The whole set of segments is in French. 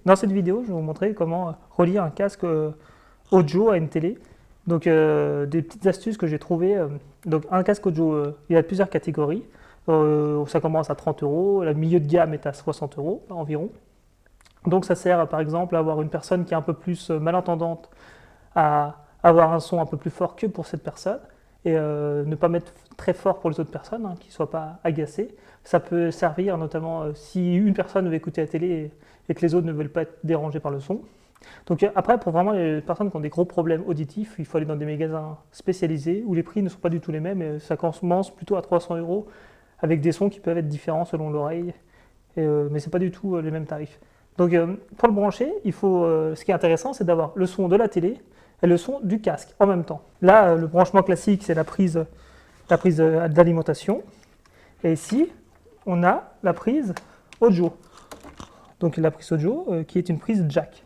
Dans cette vidéo, je vais vous montrer comment relier un casque audio à une télé. Donc des petites astuces que j'ai trouvées. Donc un casque audio, il y a plusieurs catégories. Ça commence à 30 euros, le milieu de gamme est à 60 euros environ. Donc ça sert par exemple à avoir une personne qui est un peu plus malentendante à avoir un son un peu plus fort que pour cette personne et ne pas mettre très fort pour les autres personnes, qui ne soient pas agacées. Ça peut servir notamment si une personne veut écouter la télé et que les autres ne veulent pas être dérangés par le son. Donc après, pour vraiment les personnes qui ont des gros problèmes auditifs, il faut aller dans des magasins spécialisés où les prix ne sont pas du tout les mêmes. Et ça commence plutôt à 300 euros avec des sons qui peuvent être différents selon l'oreille, mais ce n'est pas du tout les mêmes tarifs. Donc pour le brancher, ce qui est intéressant, c'est d'avoir le son de la télé et le son du casque en même temps. Là, le branchement classique, c'est la prise d'alimentation. Et ici, on a la prise audio. Donc la prise audio qui est une prise jack.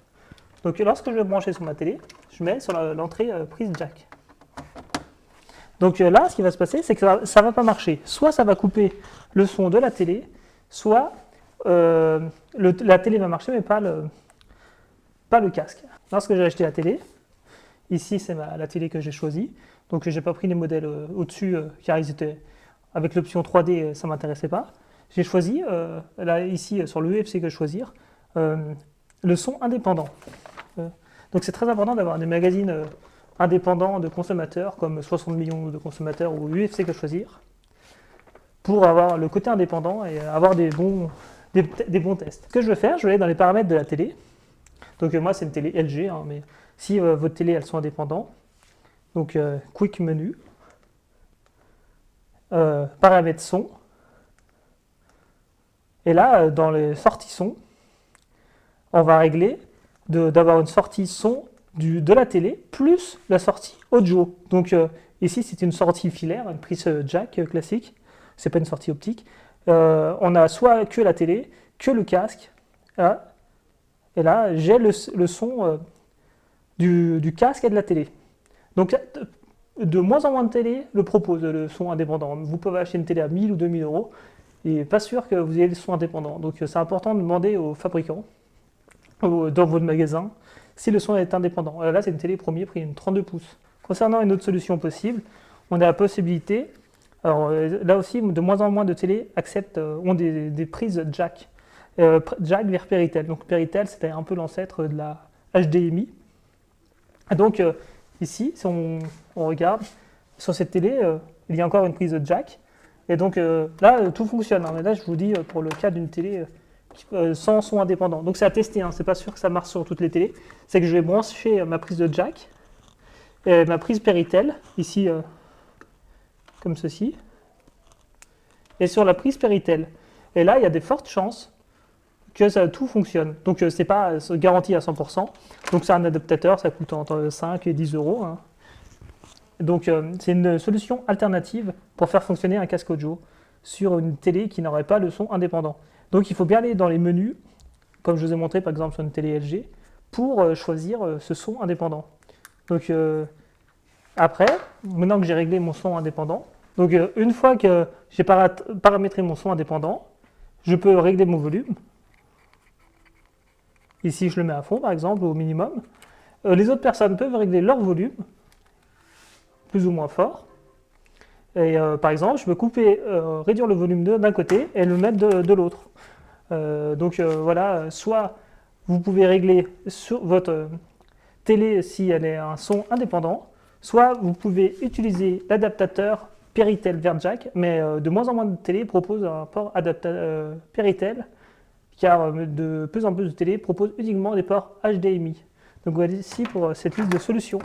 Donc lorsque je vais brancher sur ma télé, je mets sur l'entrée prise jack. Donc là, ce qui va se passer, c'est que ça ne va pas marcher. Soit ça va couper le son de la télé, soit la télé va marcher, mais pas le casque. Lorsque j'ai acheté la télé, ici c'est la télé que j'ai choisie. Donc je n'ai pas pris les modèles au-dessus, car ils étaient avec l'option 3D, ça ne m'intéressait pas. J'ai choisi, là ici sur le UFC que je choisir, le son indépendant. Donc c'est très important d'avoir des magazines indépendants de consommateurs, comme 60 millions de consommateurs ou UFC que choisir, pour avoir le côté indépendant et avoir des bons tests. Ce que je vais faire, je vais aller dans les paramètres de la télé. Donc moi c'est une télé LG, mais si votre télé elles sont indépendantes, donc Quick Menu, paramètres son, et là dans les sorties son, on va régler d'avoir une sortie son de la télé plus la sortie audio. Donc ici c'est une sortie filaire, une prise jack classique, c'est pas une sortie optique. On a soit que la télé, que le casque, et là j'ai le son du casque et de la télé. Donc de moins en moins de télé le propose le son indépendant. Vous pouvez acheter une télé à 1000 ou 2000 euros et pas sûr que vous ayez le son indépendant. Donc c'est important de demander aux fabricants dans votre magasin si le son est indépendant. Là c'est une télé premier prix, une 32 pouces. Concernant une autre solution possible, on a la possibilité, alors là aussi de moins en moins de télé ont des prises jack, jack vers Péritel. Donc Péritel c'était un peu l'ancêtre de la HDMI. Donc ici, si on regarde sur cette télé, il y a encore une prise jack. Et donc là, tout fonctionne. Mais là, je vous dis pour le cas d'une télé sans son indépendant. Donc c'est à tester. C'est pas sûr que ça marche sur toutes les télés. C'est que je vais brancher ma prise de jack, et ma prise Péritel ici, comme ceci, et sur la prise Péritel. Et là, il y a des fortes chances que tout fonctionne. Donc c'est pas garanti à 100%. Donc c'est un adaptateur, ça coûte entre 5 et 10 euros. Donc c'est une solution alternative pour faire fonctionner un casque audio sur une télé qui n'aurait pas le son indépendant. Donc il faut bien aller dans les menus, comme je vous ai montré par exemple sur une télé LG, pour choisir ce son indépendant. Donc après, maintenant que j'ai réglé mon son indépendant, donc une fois que j'ai paramétré mon son indépendant, je peux régler mon volume. Ici, je le mets à fond, par exemple, au minimum. Les autres personnes peuvent régler leur volume, plus ou moins fort. Et par exemple, je peux réduire le volume d'un côté et le mettre de l'autre. Donc voilà, soit vous pouvez régler sur votre télé si elle est un son indépendant, soit vous pouvez utiliser l'adaptateur Péritel vers jack, mais de moins en moins de télé proposent un port Péritel, car de plus en plus de télé proposent uniquement des ports HDMI. Donc voilà ici pour cette liste de solutions.